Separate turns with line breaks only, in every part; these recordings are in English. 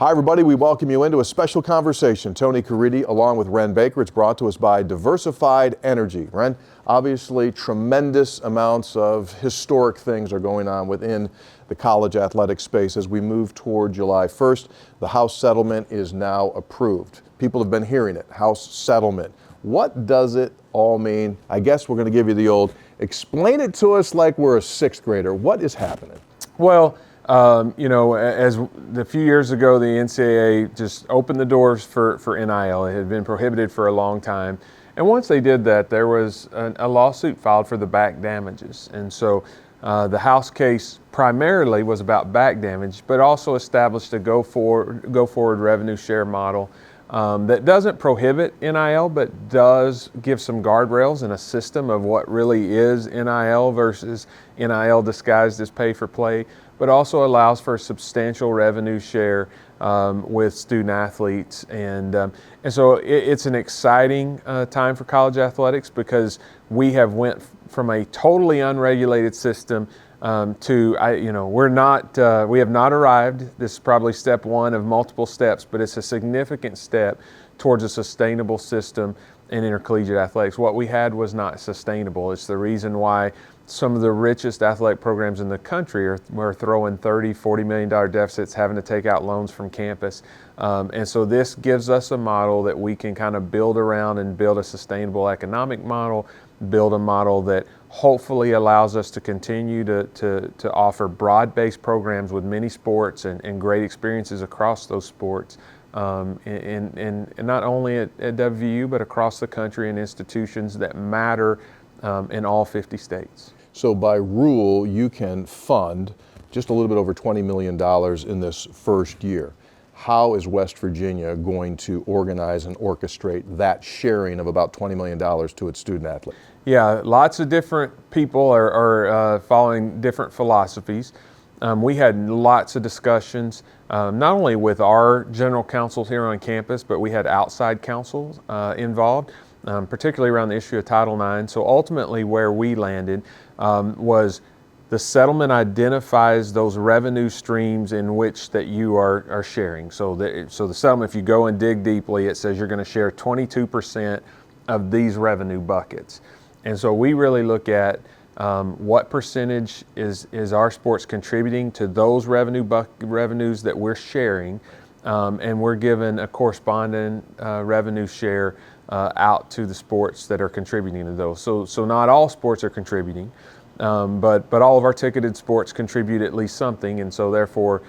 Hi everybody, we welcome you into a special conversation. Tony Caridi along with Wren Baker. It's brought to us by Diversified Energy. Wren, obviously tremendous amounts of historic things are going on within the college athletic space as we move toward July 1st. The House settlement is now approved. People have been hearing it, House settlement. What does it all mean? I guess we're going to give you the old, explain it to us like we're a sixth grader. What is happening?
Well, as a few years ago, the NCAA just opened the doors for NIL. It had been prohibited for a long time. And once they did that, there was a lawsuit filed for the back damages. And so the House case primarily was about back damage, but also established a go forward revenue share model that doesn't prohibit NIL, but does give some guardrails and a system of what really is NIL versus NIL disguised as pay for play, but also allows for a substantial revenue share with student athletes. And so it's an exciting time for college athletics because we have went from a totally unregulated system we have not arrived. This is probably step one of multiple steps, but it's a significant step towards a sustainable system in intercollegiate athletics. What we had was not sustainable. It's the reason why some of the richest athletic programs in the country are throwing $30, $40 million deficits, having to take out loans from campus. And so this gives us a model that we can kind of build around and build a sustainable economic model, build a model that hopefully allows us to continue to offer broad-based programs with many sports and great experiences across those sports. And not only at WVU, but across the country in institutions that matter in all 50 states.
So by rule, you can fund just a little bit over $20 million in this first year. How is West Virginia going to organize and orchestrate that sharing of about $20 million to its student athletes?
Yeah, lots of different people are following different philosophies. We had lots of discussions, not only with our general counsels here on campus, but we had outside counsels involved, particularly around the issue of Title IX. So ultimately where we landed was the settlement identifies those revenue streams in which that you are sharing. So the settlement, if you go and dig deeply, it says you're going to share 22% of these revenue buckets. And so we really look at what percentage is our sports contributing to those revenues that we're sharing, and we're given a corresponding revenue share out to the sports that are contributing to those. So not all sports are contributing, but all of our ticketed sports contribute at least something, and so therefore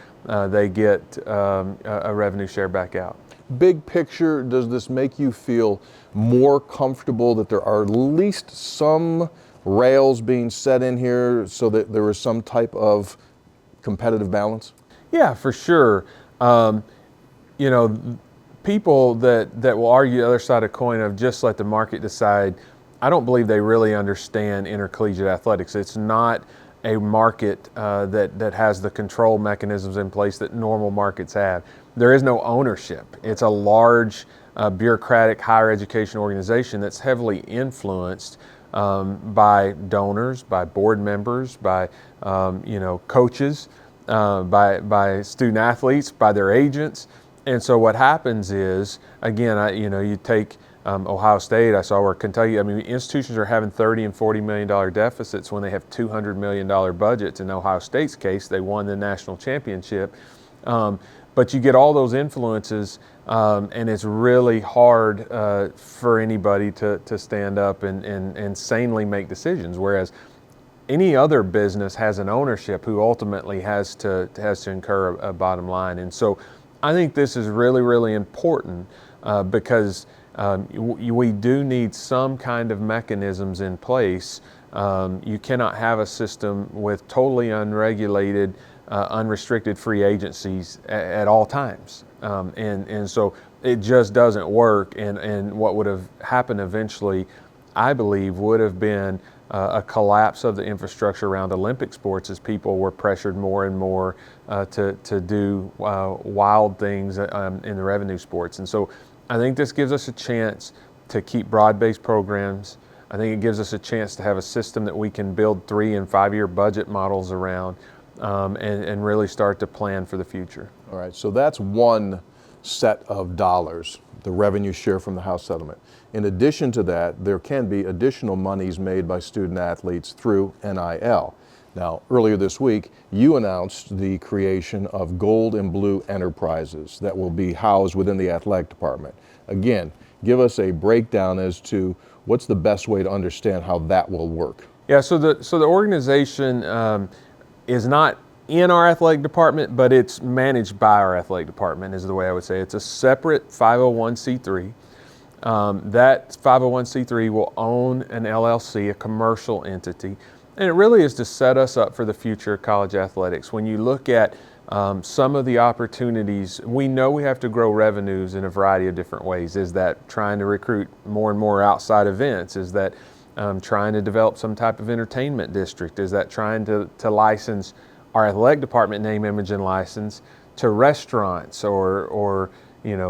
they get a revenue share back out.
Big picture, does this make you feel more comfortable that there are at least some rails being set in here so that there is some type of competitive balance?
Yeah, for sure. People that will argue the other side of the coin of just let the market decide, I don't believe they really understand intercollegiate athletics. It's not a market that has the control mechanisms in place that normal markets have. There is no ownership. It's a large bureaucratic higher education organization that's heavily influenced by donors, by board members, by coaches, by student athletes, by their agents. And so what happens is, again, you take Ohio State, I saw where Kentucky, institutions are having $30 and $40 million deficits when they have $200 million budgets. In Ohio State's case, they won the national championship. But you get all those influences, and it's really hard for anybody to stand up and sanely make decisions. Whereas any other business has an ownership who ultimately has to incur a bottom line. And so I think this is really, really important because we do need some kind of mechanisms in place. You cannot have a system with totally unregulated, unrestricted free agencies at all times. And so it just doesn't work. And what would have happened eventually, I believe, would have been a collapse of the infrastructure around Olympic sports as people were pressured more and more to do wild things in the revenue sports. And so I think this gives us a chance to keep broad-based programs. I think it gives us a chance to have a system that we can build 3- and 5-year budget models around. and really start to plan for the future.
All right, so that's one set of dollars, the revenue share from the House settlement. In addition to that, there can be additional monies made by student athletes through NIL. Now, earlier this week, you announced the creation of Gold and Blue Enterprises that will be housed within the athletic department. Again, give us a breakdown as to what's the best way to understand how that will work.
Yeah, so the organization is not in our athletic department, but it's managed by our athletic department is the way I would say. It's a separate 501c3. That 501c3 will own an LLC, a commercial entity, and it really is to set us up for the future of college athletics. When you look at some of the opportunities, we know we have to grow revenues in a variety of different ways. Is that trying to recruit more and more outside events? Is that trying to develop some type of entertainment district? Is that trying to license our athletic department name, image, and license to restaurants or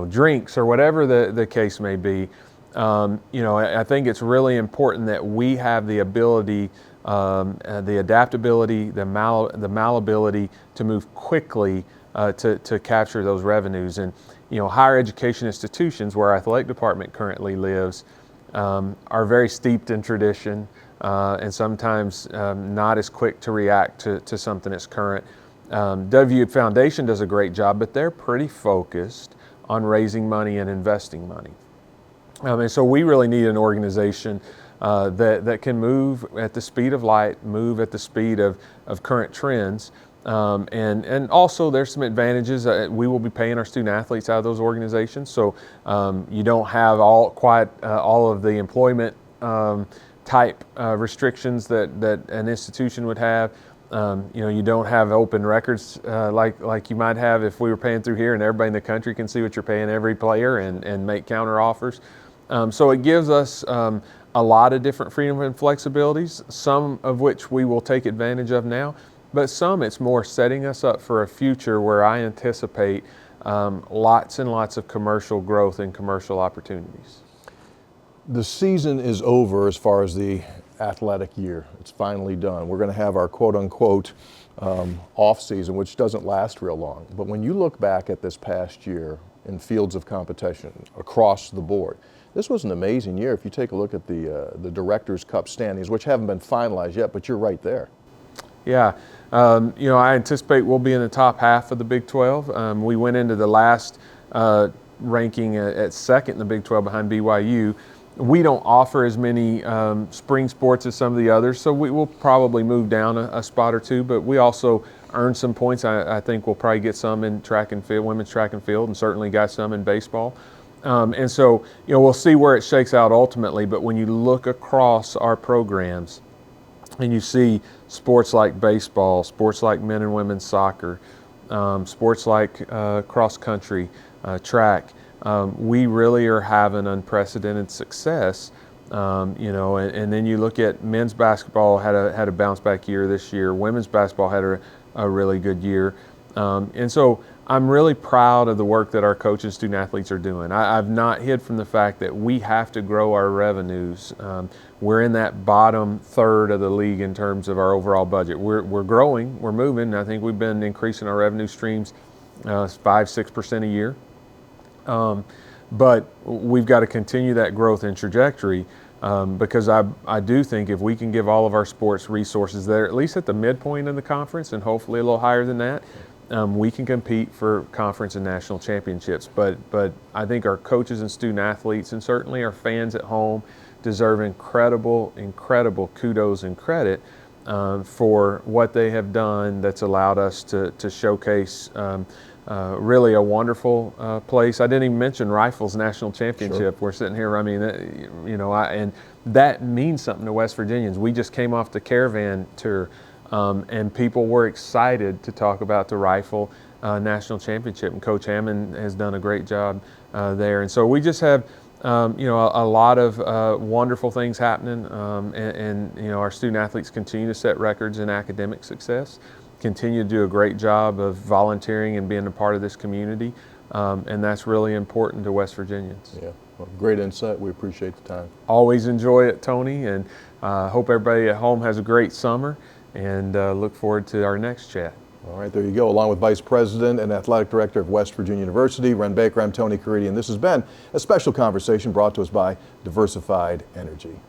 drinks or whatever the case may be? I think it's really important that we have the ability, the adaptability, the malleability to move quickly to capture those revenues. And higher education institutions where our athletic department currently lives are very steeped in tradition and sometimes not as quick to react to something that's current. WVU Foundation does a great job, but they're pretty focused on raising money and investing money. And so we really need an organization that can move at the speed of light, move at the speed of current trends. And also there's some advantages. We will be paying our student athletes out of those organizations, so you don't have all of the employment type restrictions that an institution would have. You don't have open records like you might have if we were paying through here, and everybody in the country can see what you're paying every player and make counter offers. So it gives us a lot of different freedom and flexibilities, some of which we will take advantage of now, but some it's more setting us up for a future where I anticipate lots and lots of commercial growth and commercial opportunities.
The season is over as far as the athletic year. It's finally done. We're going to have our quote-unquote off season, which doesn't last real long. But when you look back at this past year in fields of competition across the board, this was an amazing year. If you take a look at the Directors' Cup standings, which haven't been finalized yet, but you're right there.
Yeah, I anticipate we'll be in the top half of the Big 12. We went into the last ranking at second in the Big 12 behind BYU. We don't offer as many spring sports as some of the others, so we will probably move down a spot or two, but we also earned some points. I think we'll probably get some in track and field, women's track and field, and certainly got some in baseball. And so, we'll see where it shakes out ultimately, but when you look across our programs and you see sports like baseball, sports like men and women's soccer, sports like cross country, track, we really are having unprecedented success. And then you look at men's basketball had a bounce back year this year. Women's basketball had a really good year. And so I'm really proud of the work that our coaches and student athletes are doing. I've not hid from the fact that we have to grow our revenues. We're in that bottom third of the league in terms of our overall budget. We're growing, we're moving. I think we've been increasing our revenue streams 5-6% a year. But we've got to continue that growth and trajectory because I do think if we can give all of our sports resources there, at least at the midpoint in the conference and hopefully a little higher than that, we can compete for conference and national championships. But I think our coaches and student athletes and certainly our fans at home deserve incredible kudos and credit for what they have done that's allowed us to showcase really a wonderful place. I didn't even mention Rifles National Championship. Sure. We're sitting here, and that means something to West Virginians. We just came off the Caravan Tour, and people were excited to talk about the Rifle National Championship, and Coach Hammond has done a great job there. And so we just have a lot of wonderful things happening, and our student athletes continue to set records in academic success, continue to do a great job of volunteering and being a part of this community, and that's really important to West Virginians.
Yeah, well, great insight. We appreciate the time.
Always enjoy it, Tony, and hope everybody at home has a great summer. and look forward to our next chat.
All right, there you go. Along with Vice President and Athletic Director of West Virginia University, Wren Baker, I'm Tony Caridi, and this has been a special conversation brought to us by Diversified Energy.